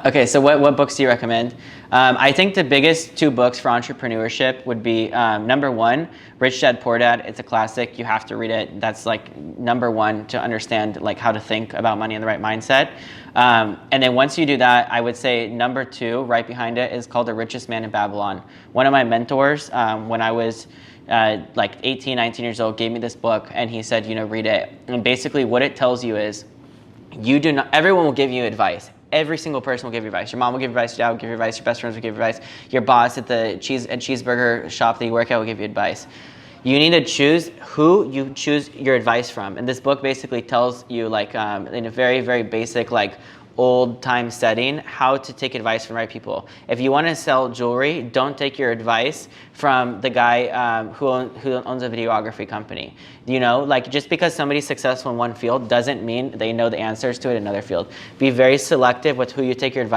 Okay, so what books do you recommend? I think the biggest two books for entrepreneurship would be number one, Rich Dad Poor Dad. It's a classic. You have to read it. That's like number one to understand like how to think about money in the right mindset. And then once you do that, I would say number two, right behind it, is called The Richest Man in Babylon. One of my mentors, when I was like 18, 19 years old, gave me this book, and he said, read it. And basically what it tells you is, everyone will give you advice. Every single person will give you advice. Your mom will give you advice, your dad will give you advice, your best friends will give you advice, your boss at the cheeseburger shop that you work at will give you advice. You need to choose who you choose your advice from. And this book basically tells you, like, in a very, very basic, like, old time setting, how to take advice from the right people. If you want to sell jewelry, don't take your advice from the guy who owns a videography company. Like, just because somebody's successful in one field doesn't mean they know the answers to it in another field. Be very selective with who you take your advice